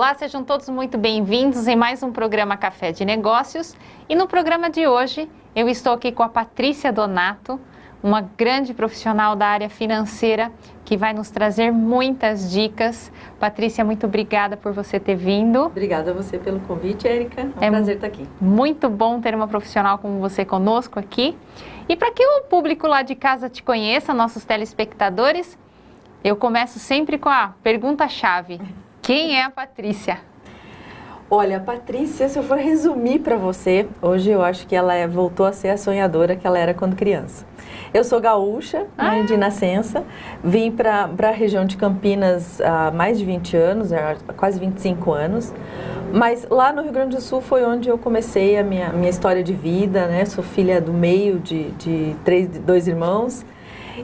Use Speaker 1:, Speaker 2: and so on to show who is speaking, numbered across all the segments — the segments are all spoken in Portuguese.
Speaker 1: Olá, sejam todos muito bem-vindos em mais um programa Café de Negócios. E no programa de hoje eu estou aqui com a Patrícia Donato, uma grande profissional da área financeira que vai nos trazer muitas dicas. Patrícia, muito obrigada por você ter vindo.
Speaker 2: Obrigada a você pelo convite, Érica. É um prazer estar aqui.
Speaker 1: Muito bom ter uma profissional como você conosco aqui. E para que o público lá de casa te conheça, nossos telespectadores, eu começo sempre com a pergunta-chave. Quem é a Patrícia?
Speaker 2: Olha, a Patrícia, se eu for resumir para você, hoje eu acho que ela voltou a ser a sonhadora que ela era quando criança. Eu sou gaúcha, né, de nascença, vim para a região de Campinas há mais de 20 anos, quase 25 anos, mas lá no Rio Grande do Sul foi onde eu comecei a minha história de vida, né? Sou filha do meio de dois irmãos.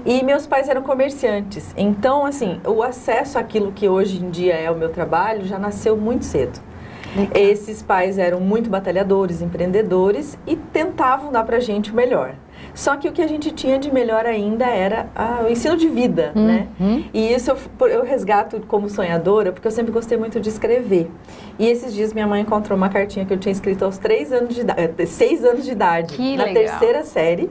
Speaker 2: E meus pais eram comerciantes, então assim, o acesso àquilo que hoje em dia é o meu trabalho já nasceu muito cedo. Legal. Esses pais eram muito batalhadores, empreendedores e tentavam dar pra gente o melhor. Só que o que a gente tinha de melhor ainda era o ensino de vida, né? E isso eu resgato como sonhadora, porque eu sempre gostei muito de escrever. E esses dias minha mãe encontrou uma cartinha que eu tinha escrito aos 6 anos de idade,
Speaker 1: que
Speaker 2: na
Speaker 1: legal.
Speaker 2: Terceira série,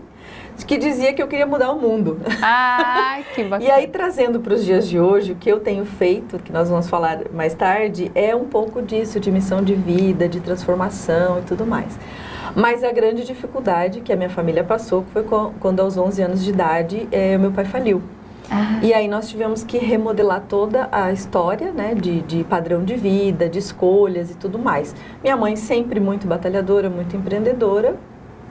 Speaker 2: que dizia que eu queria mudar o mundo.
Speaker 1: Ah, que bacana.
Speaker 2: E aí, trazendo para os dias de hoje, o que eu tenho feito, que nós vamos falar mais tarde, é um pouco disso, de missão de vida, de transformação e tudo mais. Mas a grande dificuldade que a minha família passou foi quando aos 11 anos de idade, meu pai faliu. E aí nós tivemos que remodelar toda a história, né, de padrão de vida, de escolhas e tudo mais. Minha mãe, sempre muito batalhadora, muito empreendedora,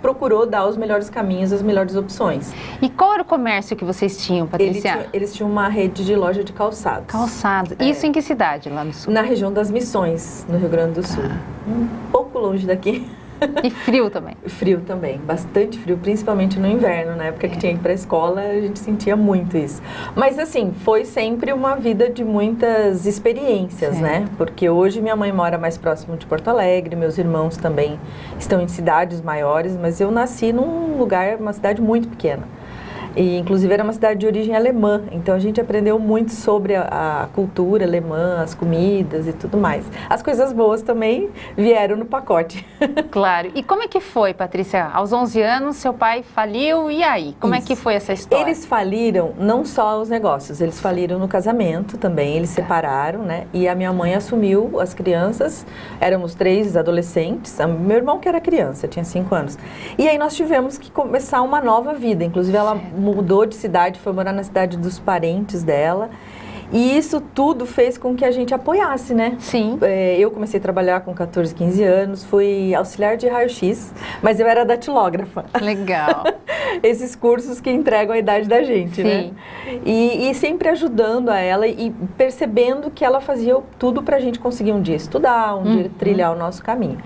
Speaker 2: procurou dar os melhores caminhos, as melhores opções.
Speaker 1: E qual era o comércio que vocês tinham, Patrícia?
Speaker 2: Eles tinham uma rede de loja de calçados.
Speaker 1: Calçados. Isso em que cidade, lá no sul?
Speaker 2: Na região das Missões, no Rio Grande do Sul. Um pouco longe daqui.
Speaker 1: E frio também?
Speaker 2: Frio também, bastante frio, principalmente no inverno, na época que tinha que ir para a escola, a gente sentia muito isso. Mas assim, foi sempre uma vida de muitas experiências, né? Porque hoje minha mãe mora mais próximo de Porto Alegre, meus irmãos também estão em cidades maiores, mas eu nasci num lugar, uma cidade muito pequena. E, inclusive, era uma cidade de origem alemã, então a gente aprendeu muito sobre a cultura alemã, as comidas e tudo mais. As coisas boas também vieram no pacote.
Speaker 1: Claro. E como é que foi, Patrícia? Aos 11 anos, seu pai faliu, e aí? Como é que foi essa história?
Speaker 2: Eles faliram não só os negócios, eles faliram no casamento também, eles separaram, né? E a minha mãe assumiu as crianças, éramos 3 adolescentes, meu irmão que era criança, tinha 5 anos. E aí nós tivemos que começar uma nova vida, inclusive ela mudou de cidade, foi morar na cidade dos parentes dela. E isso tudo fez com que a gente apoiasse, né?
Speaker 1: Sim.
Speaker 2: Eu comecei a trabalhar com 14, 15 anos, fui auxiliar de raio-x, mas eu era datilógrafa.
Speaker 1: Legal.
Speaker 2: Esses cursos que entregam a idade da gente, né? E sempre ajudando a ela e percebendo que ela fazia tudo pra gente conseguir um dia estudar, um dia trilhar o nosso caminho.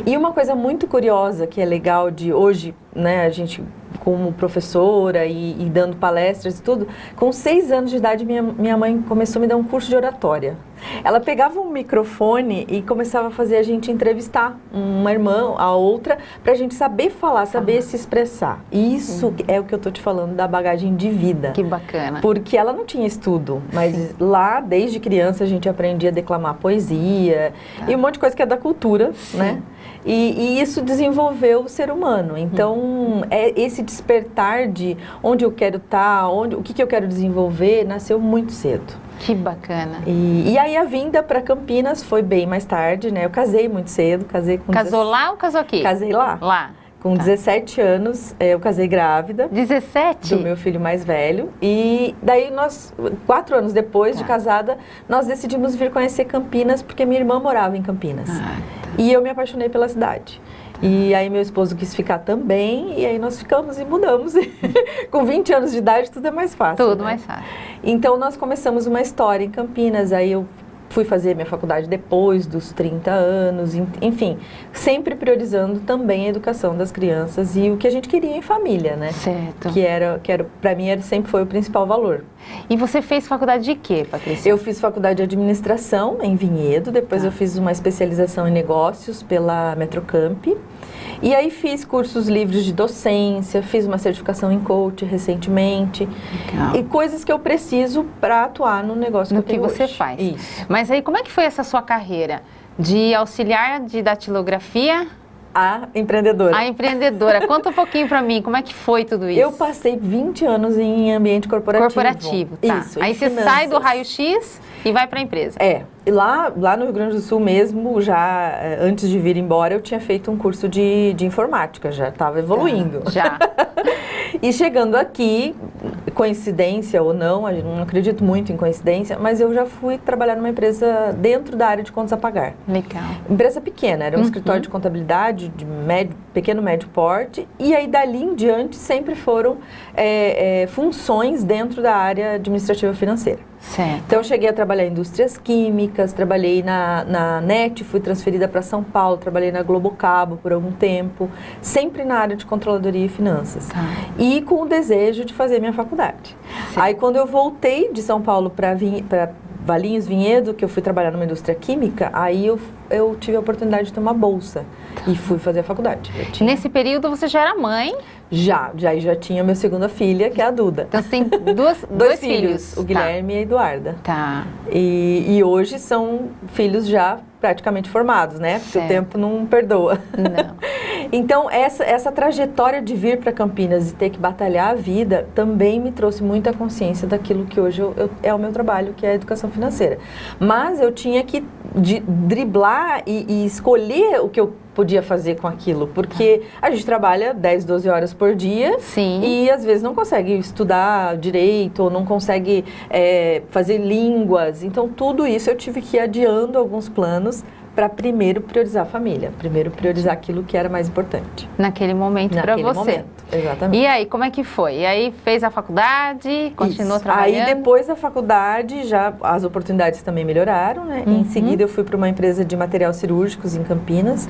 Speaker 2: E uma coisa muito curiosa que é legal de hoje, né, a gente como professora e dando palestras e tudo, com 6 anos de idade minha mãe começou a me dar um curso de oratória. Ela pegava um microfone e começava a fazer a gente entrevistar uma irmã, a outra, pra gente saber falar, saber se expressar. E isso é o que eu tô te falando da bagagem de vida.
Speaker 1: Que bacana.
Speaker 2: Porque ela não tinha estudo, mas lá, desde criança, a gente aprendia a declamar poesia e um monte de coisa que é da cultura, né? E isso desenvolveu o ser humano. Então, esse despertar de onde eu quero estar, o que eu quero desenvolver, nasceu muito cedo.
Speaker 1: Que bacana.
Speaker 2: E aí a vinda para Campinas foi bem mais tarde, né? Eu casei muito cedo, casei com...
Speaker 1: Casou lá ou casou aqui?
Speaker 2: Casei lá.
Speaker 1: Lá.
Speaker 2: Com 17 anos, eu casei grávida.
Speaker 1: 17?
Speaker 2: Do meu filho mais velho. E daí nós, 4 anos depois de casada, nós decidimos vir conhecer Campinas, porque minha irmã morava em Campinas. E eu me apaixonei pela cidade. E aí meu esposo quis ficar também, e aí nós ficamos e mudamos. Com 20 anos de idade, tudo é mais fácil.
Speaker 1: Tudo
Speaker 2: né?
Speaker 1: mais fácil.
Speaker 2: Então nós começamos uma história em Campinas, aí eu fui fazer minha faculdade depois dos 30 anos, enfim, sempre priorizando também a educação das crianças e o que a gente queria em família, né?
Speaker 1: Certo.
Speaker 2: Que era para mim sempre foi o principal valor.
Speaker 1: E você fez faculdade de quê, Patrícia?
Speaker 2: Eu fiz faculdade de administração em Vinhedo, depois eu fiz uma especialização em negócios pela Metrocamp. E aí fiz cursos livres de docência, fiz uma certificação em coach recentemente.
Speaker 1: Legal.
Speaker 2: E coisas que eu preciso para atuar no negócio
Speaker 1: no
Speaker 2: que eu tenho
Speaker 1: que você
Speaker 2: hoje.
Speaker 1: faz.
Speaker 2: Isso.
Speaker 1: Mas Mas aí, como é que foi essa sua carreira? De auxiliar de datilografia
Speaker 2: A empreendedora.
Speaker 1: a empreendedora. Conta um pouquinho para mim, como é que foi tudo isso?
Speaker 2: Eu passei 20 anos em ambiente corporativo.
Speaker 1: Corporativo, tá.
Speaker 2: Isso,
Speaker 1: aí você
Speaker 2: finanças.
Speaker 1: sai do raio-x e vai para a empresa.
Speaker 2: E lá no Rio Grande do Sul mesmo, já antes de vir embora, eu tinha feito um curso de informática, já estava evoluindo.
Speaker 1: Já.
Speaker 2: E chegando aqui, coincidência ou não, eu não acredito muito em coincidência, mas eu já fui trabalhar numa empresa dentro da área de contas a pagar.
Speaker 1: Legal.
Speaker 2: Empresa pequena, era um escritório de contabilidade de pequeno, médio porte, e aí dali em diante sempre foram funções dentro da área administrativa financeira.
Speaker 1: Certo.
Speaker 2: Então eu cheguei a trabalhar em indústrias químicas, trabalhei na NET, fui transferida para São Paulo, trabalhei na Globocabo por algum tempo, sempre na área de controladoria e finanças.
Speaker 1: Tá.
Speaker 2: E com o desejo de fazer minha faculdade.
Speaker 1: Sim.
Speaker 2: Aí quando eu voltei de São Paulo para Valinhos, Vinhedo, que eu fui trabalhar numa indústria química, aí eu tive a oportunidade de ter uma bolsa e fui fazer a faculdade.
Speaker 1: Nesse período você já era mãe?
Speaker 2: Já tinha minha segunda filha, que é a Duda.
Speaker 1: Então você tem dois filhos.
Speaker 2: O Guilherme e a Eduarda.
Speaker 1: Tá.
Speaker 2: E hoje são filhos já praticamente formados, né? Porque
Speaker 1: Certo.
Speaker 2: o tempo não perdoa.
Speaker 1: Não.
Speaker 2: Então, essa trajetória de vir para Campinas e ter que batalhar a vida também me trouxe muita consciência daquilo que hoje é o meu trabalho, que é a educação financeira. Mas eu tinha que driblar e escolher o que eu podia fazer com aquilo, porque a gente trabalha 10, 12 horas por dia.
Speaker 1: Sim.
Speaker 2: E às vezes não consegue estudar direito, ou não consegue fazer línguas. Então tudo isso eu tive que ir adiando alguns planos para primeiro priorizar a família, primeiro priorizar aquilo que era mais importante.
Speaker 1: Naquele momento para você.
Speaker 2: Naquele momento, exatamente.
Speaker 1: E aí, como é que foi? E aí fez a faculdade, continuou trabalhando?
Speaker 2: Aí depois da faculdade, já as oportunidades também melhoraram, né? Em seguida eu fui para uma empresa de materiais cirúrgicos em Campinas.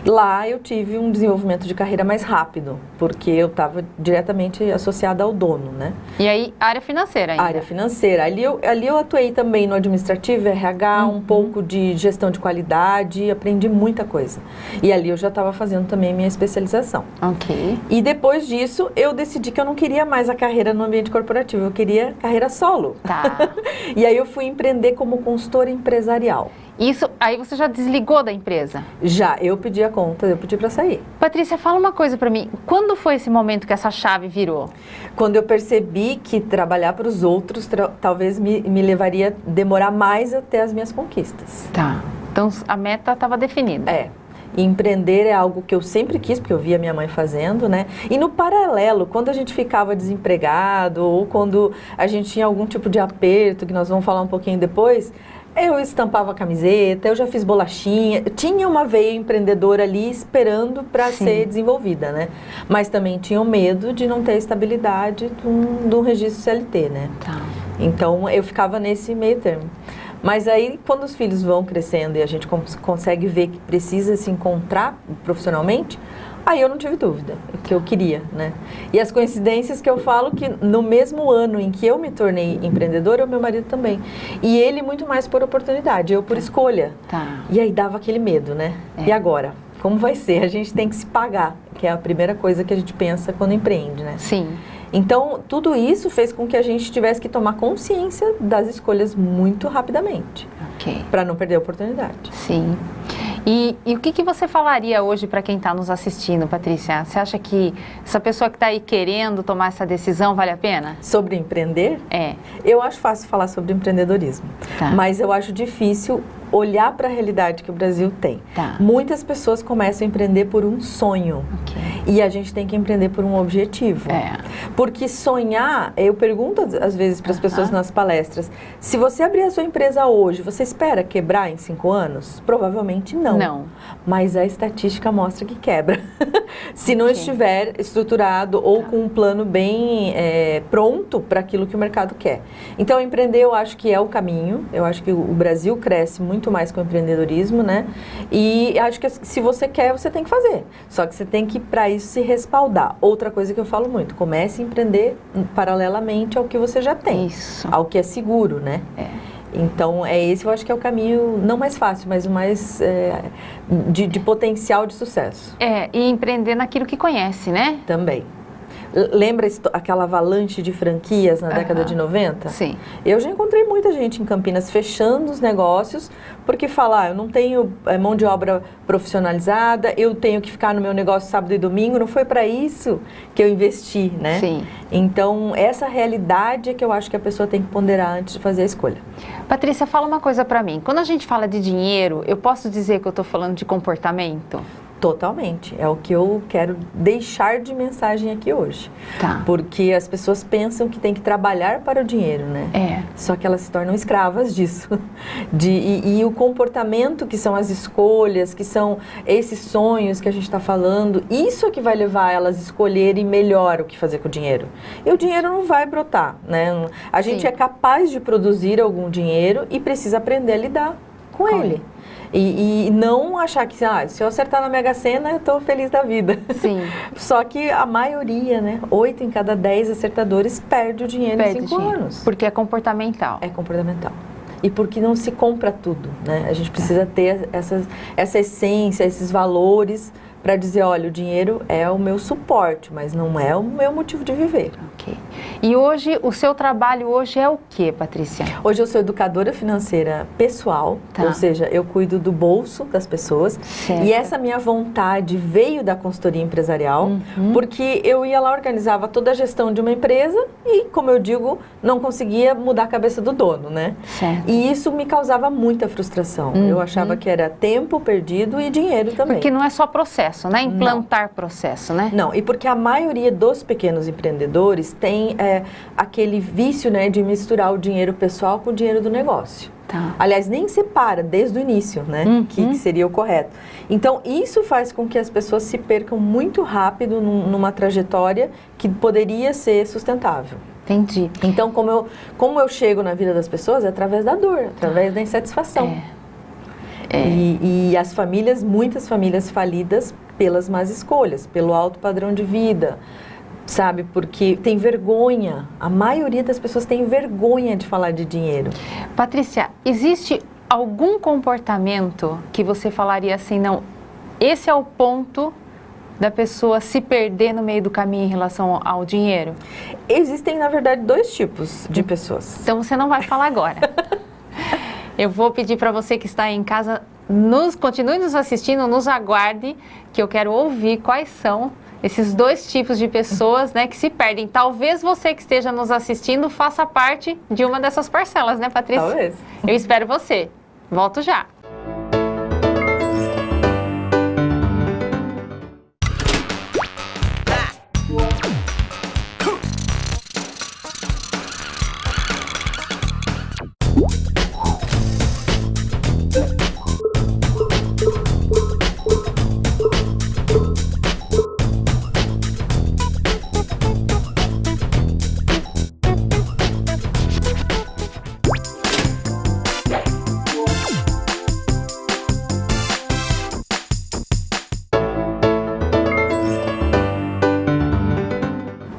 Speaker 2: Lá eu tive um desenvolvimento de carreira mais rápido, porque eu estava diretamente associada ao dono, né?
Speaker 1: E aí, área financeira ainda?
Speaker 2: Área financeira. Ali eu atuei também no administrativo, RH, um pouco de gestão de qualidade, aprendi muita coisa. E ali eu já estava fazendo também minha especialização.
Speaker 1: Ok.
Speaker 2: E depois disso, eu decidi que eu não queria mais a carreira no ambiente corporativo, eu queria carreira solo.
Speaker 1: Tá.
Speaker 2: E aí eu fui empreender como consultora empresarial.
Speaker 1: Isso, aí você já desligou da empresa?
Speaker 2: Já, eu pedi a conta, eu pedi para sair.
Speaker 1: Patrícia, fala uma coisa para mim. Quando foi esse momento que essa chave virou?
Speaker 2: Quando eu percebi que trabalhar para os outros talvez me levaria a demorar mais até as minhas conquistas.
Speaker 1: Tá. Então a meta estava definida.
Speaker 2: E empreender é algo que eu sempre quis, porque eu via minha mãe fazendo, né? E no paralelo, quando a gente ficava desempregado ou quando a gente tinha algum tipo de aperto, que nós vamos falar um pouquinho depois, eu estampava a camiseta, eu já fiz bolachinha, tinha uma veia empreendedora ali esperando para ser desenvolvida, né? Mas também tinha o medo de não ter a estabilidade de um registro CLT, né?
Speaker 1: Tá.
Speaker 2: Então eu ficava nesse meio termo. Mas aí, quando os filhos vão crescendo e a gente consegue ver que precisa se encontrar profissionalmente, aí eu não tive dúvida, o que eu queria, né? E as coincidências que eu falo que no mesmo ano em que eu me tornei empreendedora, o meu marido também. E ele muito mais por oportunidade, eu por escolha.
Speaker 1: Tá.
Speaker 2: E aí dava aquele medo, né? E agora? Como vai ser? A gente tem que se pagar, que é a primeira coisa que a gente pensa quando empreende, né?
Speaker 1: Sim.
Speaker 2: Então, tudo isso fez com que a gente tivesse que tomar consciência das escolhas muito rapidamente.
Speaker 1: Ok.
Speaker 2: Para não perder a oportunidade.
Speaker 1: Sim. E o que você falaria hoje para quem está nos assistindo, Patrícia? Você acha que essa pessoa que está aí querendo tomar essa decisão vale a pena?
Speaker 2: Sobre empreender?
Speaker 1: É.
Speaker 2: Eu acho fácil falar sobre empreendedorismo.
Speaker 1: Tá.
Speaker 2: Mas eu acho difícil olhar para a realidade que o Brasil tem.
Speaker 1: Tá.
Speaker 2: Muitas pessoas começam a empreender por um sonho.
Speaker 1: Ok.
Speaker 2: E a gente tem que empreender por um objetivo. Porque sonhar, eu pergunto às vezes para as pessoas nas palestras, se você abrir a sua empresa hoje, você espera quebrar em 5 anos? Provavelmente não.
Speaker 1: Não.
Speaker 2: Mas a estatística mostra que quebra. Se não estiver estruturado ou com um plano bem pronto para aquilo que o mercado quer. Então, empreender eu acho que é o caminho. Eu acho que o Brasil cresce muito mais com o empreendedorismo, né? E acho que se você quer, você tem que fazer. Só que você tem que, para isso, se respaldar. Outra coisa que eu falo muito, comece a empreender paralelamente ao que você já tem.
Speaker 1: Isso.
Speaker 2: Ao que é seguro, né? Então, esse eu acho que é o caminho, não mais fácil, mas o mais de potencial de sucesso.
Speaker 1: E empreender naquilo que conhece, né?
Speaker 2: Também. Lembra aquela avalanche de franquias na década de 90?
Speaker 1: Sim.
Speaker 2: Eu já encontrei muita gente em Campinas fechando os negócios porque fala, eu não tenho mão de obra profissionalizada, eu tenho que ficar no meu negócio sábado e domingo, não foi para isso que eu investi, né?
Speaker 1: Sim.
Speaker 2: Então, essa realidade é que eu acho que a pessoa tem que ponderar antes de fazer a escolha.
Speaker 1: Patrícia, fala uma coisa para mim. Quando a gente fala de dinheiro, eu posso dizer que eu estou falando de comportamento?
Speaker 2: Totalmente. É o que eu quero deixar de mensagem aqui hoje.
Speaker 1: Tá.
Speaker 2: Porque as pessoas pensam que tem que trabalhar para o dinheiro, né?
Speaker 1: É.
Speaker 2: Só que elas se tornam escravas disso. E o comportamento, que são as escolhas, que são esses sonhos que a gente está falando, isso é que vai levar elas a escolherem melhor o que fazer com o dinheiro. E o dinheiro não vai brotar, né? A gente é capaz de produzir algum dinheiro e precisa aprender a lidar com ele. E não achar que, se eu acertar na Mega Sena, eu estou feliz da vida.
Speaker 1: Sim.
Speaker 2: Só que a maioria, né, 8 em cada 10 acertadores perde o dinheiro em 5 anos.
Speaker 1: Porque é comportamental.
Speaker 2: É comportamental. E porque não se compra tudo, né? A gente precisa ter essa essência, esses valores para dizer, olha, o dinheiro é o meu suporte, mas não é o meu motivo de viver.
Speaker 1: Ok. E hoje, o seu trabalho hoje é o quê, Patrícia?
Speaker 2: Hoje eu sou educadora financeira pessoal, ou seja, eu cuido do bolso das pessoas.
Speaker 1: Certo.
Speaker 2: E essa minha vontade veio da consultoria empresarial, porque eu ia lá, organizava toda a gestão de uma empresa e, como eu digo, não conseguia mudar a cabeça do dono, né?
Speaker 1: Certo.
Speaker 2: E isso me causava muita frustração. Eu achava que era tempo perdido e dinheiro também.
Speaker 1: Porque não é só processo, né? Implantar processo, né?
Speaker 2: Não, e porque a maioria dos pequenos empreendedores tem aquele vício, né, de misturar o dinheiro pessoal com o dinheiro do negócio.
Speaker 1: Tá.
Speaker 2: Aliás, nem separa desde o início, né, que seria o correto. Então, isso faz com que as pessoas se percam muito rápido numa trajetória que poderia ser sustentável.
Speaker 1: Entendi.
Speaker 2: Então, como eu chego na vida das pessoas é através da dor, através da insatisfação. E as famílias, muitas famílias falidas pelas más escolhas, pelo alto padrão de vida, sabe? Porque tem vergonha. A maioria das pessoas tem vergonha de falar de dinheiro.
Speaker 1: Patrícia, existe algum comportamento que você falaria assim, não, esse é o ponto da pessoa se perder no meio do caminho em relação ao dinheiro?
Speaker 2: Existem, na verdade, 2 tipos de pessoas.
Speaker 1: Então você não vai falar agora. Eu vou pedir para você que está aí em casa, continue nos assistindo, nos aguarde, que eu quero ouvir quais são esses 2 tipos de pessoas, né, que se perdem. Talvez você que esteja nos assistindo faça parte de uma dessas parcelas, né, Patrícia?
Speaker 2: Talvez.
Speaker 1: Eu espero você. Volto já.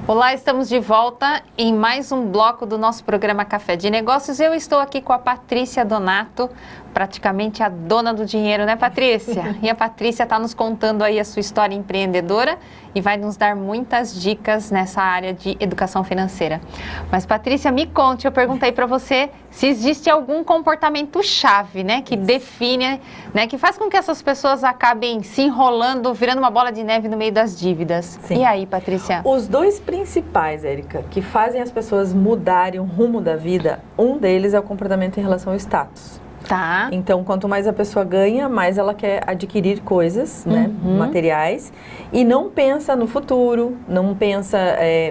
Speaker 1: Olá, estamos de volta em mais um bloco do nosso programa Café de Negócios. Eu estou aqui com a Patrícia Donato, praticamente a dona do dinheiro, né, Patrícia? E a Patrícia está nos contando aí a sua história empreendedora e vai nos dar muitas dicas nessa área de educação financeira. Mas, Patrícia, me conte, eu perguntei para você se existe algum comportamento chave, né, que define, né, que faz com que essas pessoas acabem se enrolando, virando uma bola de neve no meio das dívidas.
Speaker 2: Sim.
Speaker 1: E aí, Patrícia?
Speaker 2: Os 2 principais, Érica, que fazem as pessoas mudarem o rumo da vida, um deles é o comportamento em relação ao status.
Speaker 1: Tá.
Speaker 2: Então, quanto mais a pessoa ganha, mais ela quer adquirir coisas, né, materiais, e não pensa no futuro, não pensa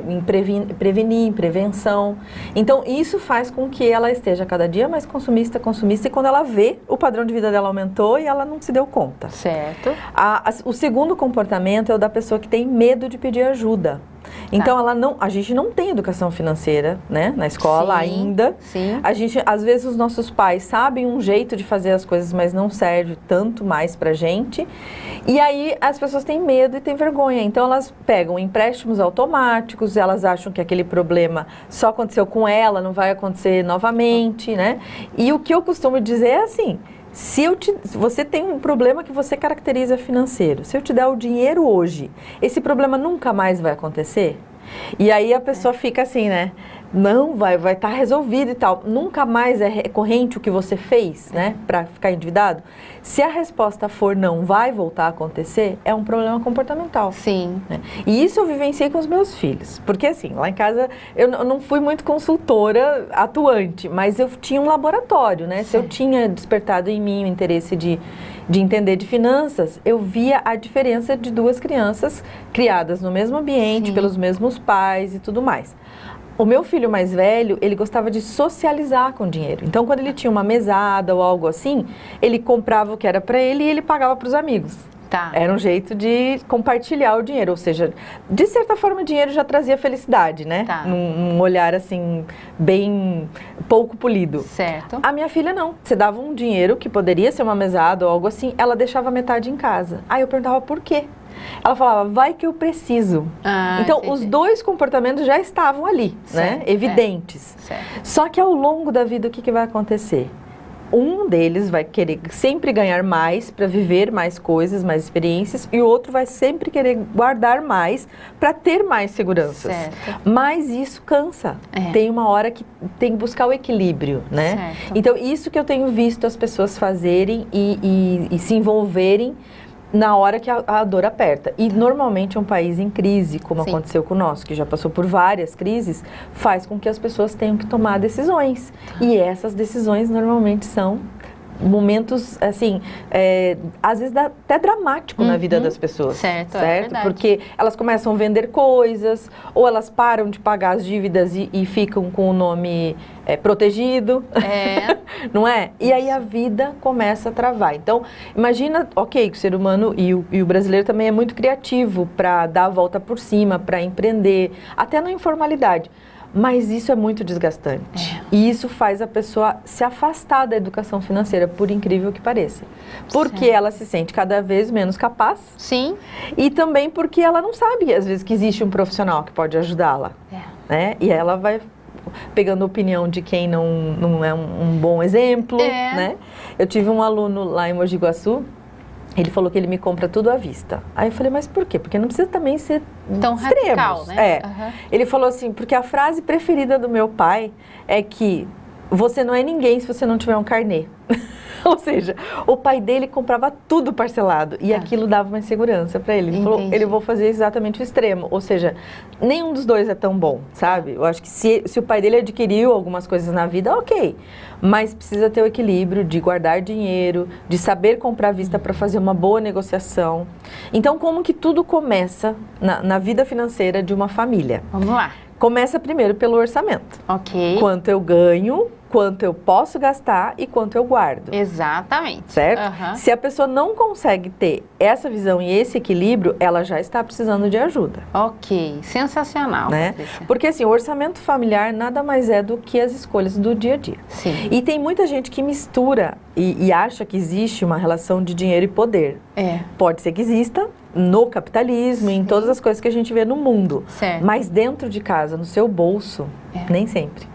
Speaker 2: em prevenir, em prevenção. Então, isso faz com que ela esteja cada dia mais consumista, e quando ela vê, o padrão de vida dela aumentou e ela não se deu conta.
Speaker 1: Certo.
Speaker 2: O segundo comportamento é o da pessoa que tem medo de pedir ajuda. Então, a gente não tem educação financeira, né, na escola ainda.
Speaker 1: Sim.
Speaker 2: A gente, às vezes, os nossos pais sabem um jeito de fazer as coisas, mas não serve tanto mais pra gente. E aí, as pessoas têm medo e têm vergonha. Então, elas pegam empréstimos automáticos, elas acham que aquele problema só aconteceu com ela, não vai acontecer novamente, né? E o que eu costumo dizer é assim: se você tem um problema que você caracteriza financeiro, se eu te der o dinheiro hoje, esse problema nunca mais vai acontecer? E aí a pessoa fica assim, né? Não, vai estar resolvido e tal. Nunca mais é recorrente o que você fez, né? Para ficar endividado. Se a resposta for não vai voltar a acontecer, é um problema comportamental.
Speaker 1: Sim.
Speaker 2: Né? E isso eu vivenciei com os meus filhos. Porque assim, lá em casa eu não fui muito consultora atuante, mas eu tinha um laboratório, né? Se eu tinha despertado em mim o interesse de entender de finanças, eu via a diferença de duas crianças criadas no mesmo ambiente, pelos mesmos pais e tudo mais. O meu filho mais velho, ele gostava de socializar com dinheiro. Então, quando ele tinha uma mesada ou algo assim, ele comprava o que era para ele e ele pagava para os amigos.
Speaker 1: Tá.
Speaker 2: Era um jeito de compartilhar o dinheiro, ou seja, de certa forma o dinheiro já trazia felicidade, né?
Speaker 1: Tá.
Speaker 2: Num olhar assim, bem pouco polido.
Speaker 1: Certo.
Speaker 2: A minha filha não. Você dava um dinheiro que poderia ser uma mesada ou algo assim, ela deixava metade em casa. Aí eu perguntava por quê? Ela falava, vai que eu preciso. Então,
Speaker 1: entendi.
Speaker 2: os dois comportamentos já estavam ali, né? Evidentes.
Speaker 1: Certo.
Speaker 2: Só que ao longo da vida, o que vai acontecer? Um deles vai querer sempre ganhar mais para viver mais coisas, mais experiências, e o outro vai sempre querer guardar mais para ter mais seguranças.
Speaker 1: Certo.
Speaker 2: Mas isso cansa. Tem uma hora que tem que buscar o equilíbrio, né?
Speaker 1: Certo.
Speaker 2: Então, isso que eu tenho visto as pessoas fazerem e se envolverem na hora que a dor aperta. E normalmente um país em crise, como aconteceu com o nosso, que já passou por várias crises, faz com que as pessoas tenham que tomar decisões. E essas decisões normalmente são momentos, assim, às vezes até dramático na vida das pessoas.
Speaker 1: Certo, é verdade.
Speaker 2: Porque elas começam a vender coisas, ou elas param de pagar as dívidas e ficam com o nome protegido, não é? E aí a vida começa a travar. Então, imagina, ok, que o ser humano e o brasileiro também é muito criativo para dar a volta por cima, para empreender, até na informalidade. Mas isso é muito desgastante. E isso faz a pessoa se afastar da educação financeira, por incrível que pareça. Porque ela se sente cada vez menos capaz.
Speaker 1: Sim.
Speaker 2: E também porque ela não sabe, às vezes, que existe um profissional que pode ajudá-la. Né? E ela vai pegando a opinião de quem não é um bom exemplo. Né? Eu tive um aluno lá em Mogi Guaçu. Ele falou que ele me compra tudo à vista. Aí eu falei, mas por quê? Porque não precisa também ser
Speaker 1: tão
Speaker 2: extremos.
Speaker 1: Radical, né?
Speaker 2: Ele falou assim, porque a frase preferida do meu pai é que você não é ninguém se você não tiver um carnê. Ou seja, o pai dele comprava tudo parcelado e aquilo dava uma insegurança para ele. Ele falou, eu vou fazer exatamente o extremo. Ou seja, nenhum dos dois é tão bom, sabe? Eu acho que se o pai dele adquiriu algumas coisas na vida, ok. Mas precisa ter o equilíbrio de guardar dinheiro, de saber comprar à vista para fazer uma boa negociação. Então, como que tudo começa na vida financeira de uma família?
Speaker 1: Vamos lá.
Speaker 2: Começa primeiro pelo orçamento.
Speaker 1: Ok.
Speaker 2: Quanto eu ganho, quanto eu posso gastar e quanto eu guardo.
Speaker 1: Exatamente.
Speaker 2: Certo? Se a pessoa não consegue ter essa visão e esse equilíbrio, ela já está precisando de ajuda.
Speaker 1: Ok, sensacional,
Speaker 2: né?
Speaker 1: Patrícia.
Speaker 2: Porque assim, o orçamento familiar nada mais é do que as escolhas do dia a dia.
Speaker 1: Sim.
Speaker 2: E tem muita gente que mistura e acha que existe uma relação de dinheiro e poder. Pode ser que exista no capitalismo, em todas as coisas que a gente vê no mundo.
Speaker 1: Certo.
Speaker 2: Mas dentro de casa, no seu bolso, nem sempre.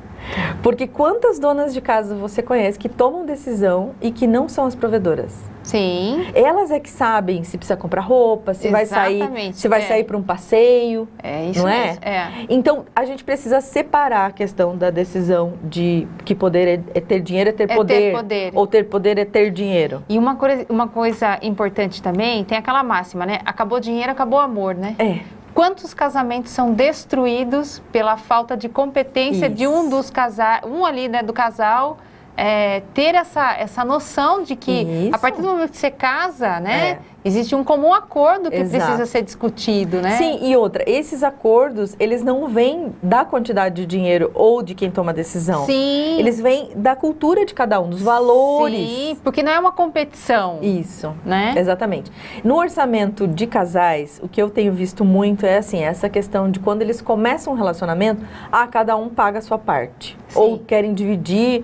Speaker 2: Porque quantas donas de casa você conhece que tomam decisão e que não são as provedoras?
Speaker 1: Sim.
Speaker 2: Elas é que sabem se precisa comprar roupa, se vai sair para um passeio.
Speaker 1: Isso
Speaker 2: não
Speaker 1: mesmo.
Speaker 2: Então, a gente precisa separar a questão da decisão de que poder é ter dinheiro, é ter poder. Ou ter poder é ter dinheiro.
Speaker 1: E uma coisa importante também, tem aquela máxima, né? Acabou dinheiro, acabou amor, né? Quantos casamentos são destruídos pela falta de competência de um dos casais, ali, né, do casal, ter essa noção de que a partir do momento que você casa, né, existe um comum acordo que precisa ser discutido, né?
Speaker 2: Sim, e outra, esses acordos, eles não vêm da quantidade de dinheiro ou de quem toma a decisão.
Speaker 1: Sim.
Speaker 2: Eles vêm da cultura de cada um, dos valores.
Speaker 1: Sim, porque não é uma competição.
Speaker 2: Isso,
Speaker 1: né?
Speaker 2: Exatamente. No orçamento de casais, o que eu tenho visto muito é assim, essa questão de quando eles começam um relacionamento, cada um paga a sua parte.
Speaker 1: Sim.
Speaker 2: Ou querem dividir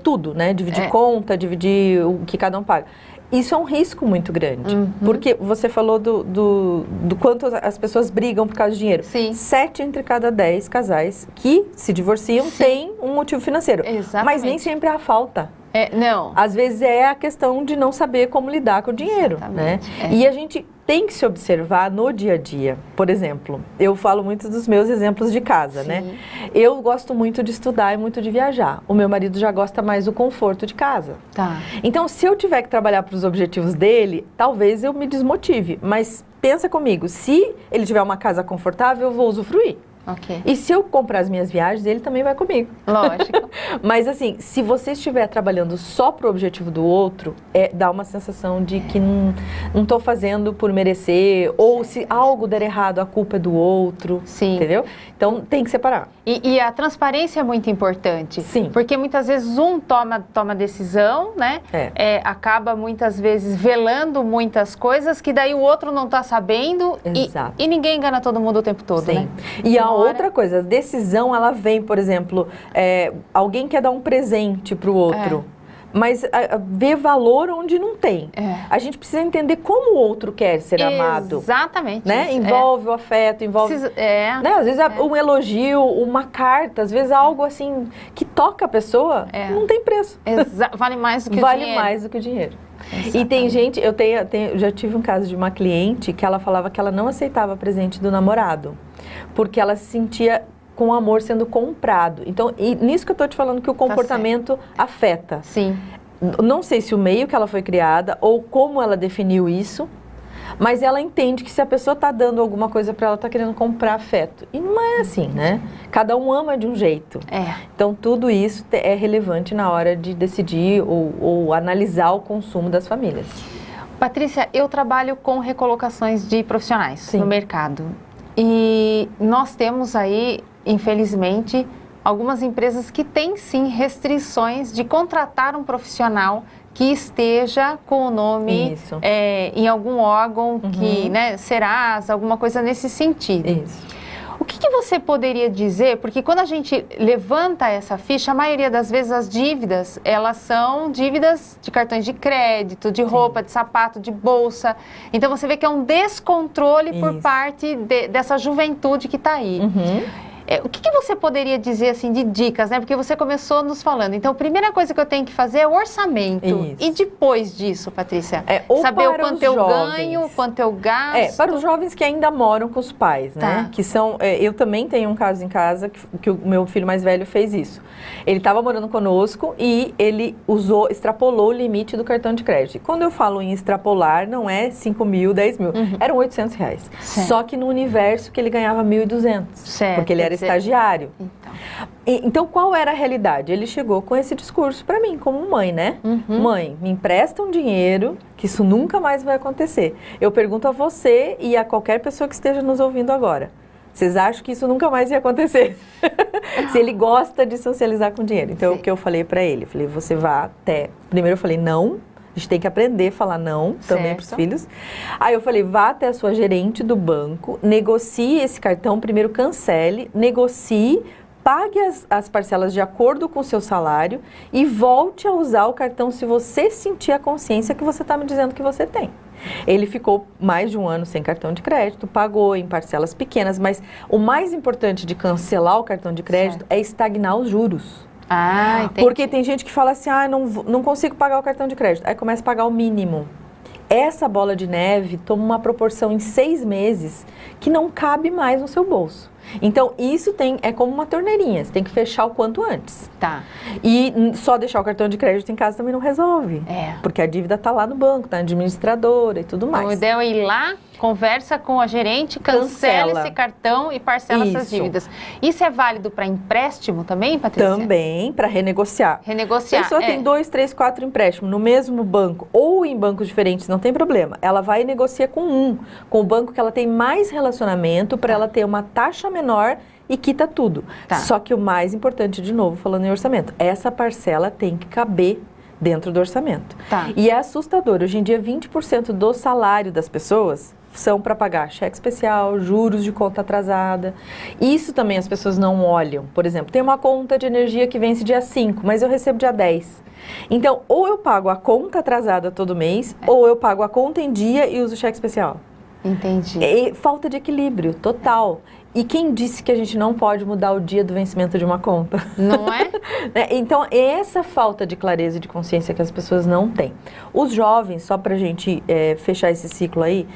Speaker 2: tudo, né? Dividir conta, dividir o que cada um paga. Isso é um risco muito grande, porque você falou do quanto as pessoas brigam por causa de dinheiro.
Speaker 1: Sim.
Speaker 2: 7 entre cada 10 casais que se divorciam têm um motivo financeiro.
Speaker 1: Exatamente.
Speaker 2: Mas nem sempre há falta.
Speaker 1: Não.
Speaker 2: Às vezes é a questão de não saber como lidar com o dinheiro, né? E a gente tem que se observar no dia a dia. Por exemplo, eu falo muito dos meus exemplos de casa, né? Eu gosto muito de estudar e muito de viajar. O meu marido já gosta mais do conforto de casa.
Speaker 1: Tá.
Speaker 2: Então, se eu tiver que trabalhar para os objetivos dele, talvez eu me desmotive. Mas pensa comigo, se ele tiver uma casa confortável, eu vou usufruir.
Speaker 1: Ok.
Speaker 2: E se eu comprar as minhas viagens, ele também vai comigo.
Speaker 1: Lógico.
Speaker 2: Mas assim, se você estiver trabalhando só pro objetivo do outro, dá uma sensação de que não tô fazendo por merecer, ou se algo der errado, a culpa é do outro.
Speaker 1: Sim.
Speaker 2: Entendeu? Então tem que separar.
Speaker 1: E a transparência é muito importante.
Speaker 2: Sim.
Speaker 1: Porque muitas vezes um toma decisão, né? Acaba muitas vezes velando muitas coisas que daí o outro não está sabendo.
Speaker 2: Exato.
Speaker 1: E ninguém engana todo mundo o tempo todo,
Speaker 2: Sim.
Speaker 1: né?
Speaker 2: E a outra coisa, a decisão, ela vem, por exemplo, alguém quer dar um presente pro outro. Mas vê valor onde não tem. A gente precisa entender como o outro quer ser amado.
Speaker 1: Exatamente.
Speaker 2: Né? Envolve o afeto, envolve... Né? Às vezes um elogio, uma carta, às vezes algo assim que toca a pessoa, não tem preço.
Speaker 1: Vale mais do que o dinheiro.
Speaker 2: Vale mais do que o dinheiro.
Speaker 1: Exatamente.
Speaker 2: E tem gente, eu já tive um caso de uma cliente que ela falava que ela não aceitava presente do namorado, porque ela se sentia com o amor sendo comprado. Então, nisso que eu tô te falando que o comportamento afeta.
Speaker 1: Sim.
Speaker 2: Não sei se o meio que ela foi criada ou como ela definiu isso, mas ela entende que se a pessoa tá dando alguma coisa para ela, tá querendo comprar afeto. E não é assim, né? Cada um ama de um jeito. Então, tudo isso é relevante na hora de decidir ou analisar o consumo das famílias.
Speaker 1: Patrícia, eu trabalho com recolocações de profissionais no mercado. E nós temos aí, infelizmente, algumas empresas que têm sim restrições de contratar um profissional que esteja com o nome em algum órgão, que, né, Serasa, alguma coisa nesse sentido.
Speaker 2: Isso.
Speaker 1: O que você poderia dizer? Porque quando a gente levanta essa ficha, a maioria das vezes as dívidas, elas são dívidas de cartões de crédito, de roupa, de sapato, de bolsa. Então você vê que é um descontrole por parte dessa juventude que está aí. O que você poderia dizer assim de dicas, né? Porque você começou nos falando. Então, a primeira coisa que eu tenho que fazer é o orçamento.
Speaker 2: Isso.
Speaker 1: E depois disso, Patrícia? Saber o quanto eu ganho, quanto eu gasto.
Speaker 2: Para os jovens que ainda moram com os pais, né? Que são... eu também tenho um caso em casa que o meu filho mais velho fez isso. Ele estava morando conosco e ele extrapolou o limite do cartão de crédito. E quando eu falo em extrapolar, não é 5 mil, 10 mil. Eram R$800. Só que no universo que ele ganhava 1.200. Porque ele era estagiário. Então, qual era a realidade? Ele chegou com esse discurso para mim, como mãe, né? Mãe, me empresta um dinheiro, que isso nunca mais vai acontecer. Eu pergunto a você e a qualquer pessoa que esteja nos ouvindo agora. Vocês acham que isso nunca mais ia acontecer? Se ele gosta de socializar com dinheiro. Então, o que eu falei para ele? Eu falei, você vá até... Primeiro eu falei, não. A gente tem que aprender a falar não também para os filhos. Aí eu falei, vá até a sua gerente do banco, negocie esse cartão, primeiro cancele, negocie, pague as parcelas de acordo com o seu salário e volte a usar o cartão se você sentir a consciência que você está me dizendo que você tem. Ele ficou mais de um ano sem cartão de crédito, pagou em parcelas pequenas, mas o mais importante de cancelar o cartão de crédito é estagnar os juros.
Speaker 1: Entendi.
Speaker 2: Porque tem gente que fala assim, não consigo pagar o cartão de crédito. Aí começa a pagar o mínimo. Essa bola de neve toma uma proporção em 6 meses que não cabe mais no seu bolso. Então, isso é como uma torneirinha, você tem que fechar o quanto antes. E só deixar o cartão de crédito em casa também não resolve. Porque a dívida está lá no banco, tá na administradora e tudo mais.
Speaker 1: O ideal é ir lá, conversa com a gerente, cancela esse cartão e parcela essas dívidas. Isso é válido para empréstimo também, Patrícia?
Speaker 2: Também, para renegociar. A pessoa tem 2, 3, 4 empréstimos no mesmo banco ou em bancos diferentes, não tem problema. Ela vai e negocia com o banco que ela tem mais relacionamento, para ela ter uma taxa menor e quita tudo. Só que o mais importante, de novo, falando em orçamento, essa parcela tem que caber dentro do orçamento. E é assustador. Hoje em dia, 20% do salário das pessoas são para pagar cheque especial, juros de conta atrasada. Isso também as pessoas não olham. Por exemplo, tem uma conta de energia que vence dia 5, mas eu recebo dia 10. Então, ou eu pago a conta atrasada todo mês, ou eu pago a conta em dia e uso cheque especial.
Speaker 1: Entendi.
Speaker 2: Falta de equilíbrio total. E quem disse que a gente não pode mudar o dia do vencimento de uma conta?
Speaker 1: Não é?
Speaker 2: Então, essa falta de clareza e de consciência que as pessoas não têm. Os jovens, só para a gente fechar esse ciclo aí,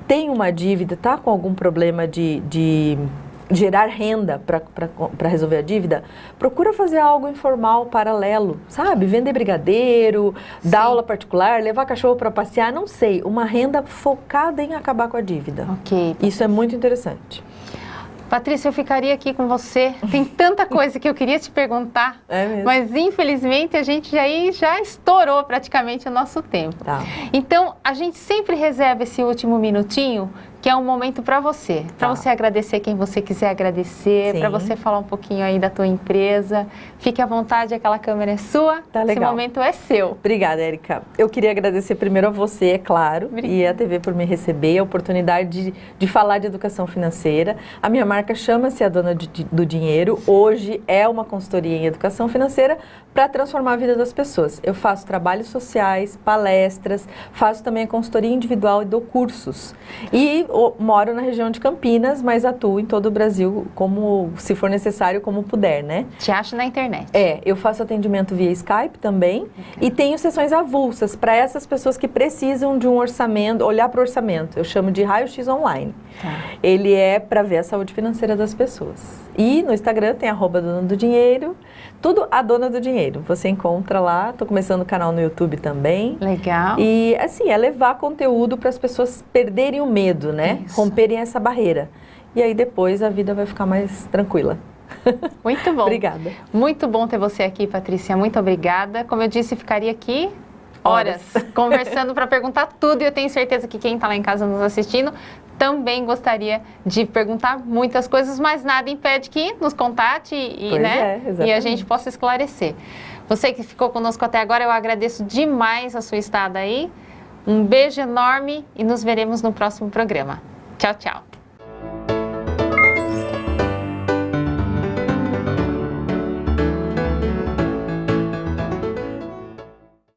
Speaker 2: tem uma dívida, tá com algum problema de gerar renda para resolver a dívida, procura fazer algo informal, paralelo, sabe? Vender brigadeiro, dar aula particular, levar cachorro para passear, não sei. Uma renda focada em acabar com a dívida.
Speaker 1: Ok.
Speaker 2: Isso é muito interessante.
Speaker 1: Patrícia, eu ficaria aqui com você. Tem tanta coisa que eu queria te perguntar, mas infelizmente a gente já estourou praticamente o nosso tempo.
Speaker 2: Tá.
Speaker 1: Então, a gente sempre reserva esse último minutinho, que é um momento para você. Para você agradecer quem você quiser agradecer, para você falar um pouquinho aí da tua empresa. Fique à vontade, aquela câmera é sua.
Speaker 2: Tá legal.
Speaker 1: Esse momento é seu.
Speaker 2: Obrigada, Érica. Eu queria agradecer primeiro a você, é claro, e a TV por me receber, a oportunidade de falar de educação financeira. A minha marca chama-se A Dona do Dinheiro. Hoje é uma consultoria em educação financeira para transformar a vida das pessoas. Eu faço trabalhos sociais, palestras, faço também a consultoria individual e dou cursos. E moro na região de Campinas, mas atuo em todo o Brasil, como se for necessário, como puder, né?
Speaker 1: Te acho na internet.
Speaker 2: Eu faço atendimento via Skype também e tenho sessões avulsas para essas pessoas que precisam de um orçamento, olhar para o orçamento. Eu chamo de raio-x online. Ele é para ver a saúde financeira das pessoas. E no Instagram tem @Dona do Dinheiro, tudo a Dona do Dinheiro. Você encontra lá, estou começando o canal no YouTube também.
Speaker 1: Legal.
Speaker 2: E assim, é levar conteúdo para as pessoas perderem o medo, né?
Speaker 1: Isso.
Speaker 2: Romperem essa barreira. E aí depois a vida vai ficar mais tranquila.
Speaker 1: Muito bom.
Speaker 2: Obrigada.
Speaker 1: Muito bom ter você aqui, Patrícia. Muito obrigada. Como eu disse, ficaria aqui horas conversando para perguntar tudo. E eu tenho certeza que quem está lá em casa nos assistindo também gostaria de perguntar muitas coisas, mas nada impede que nos contate e a gente possa esclarecer. Você que ficou conosco até agora, eu agradeço demais a sua estada aí. Um beijo enorme e nos veremos no próximo programa. Tchau, tchau.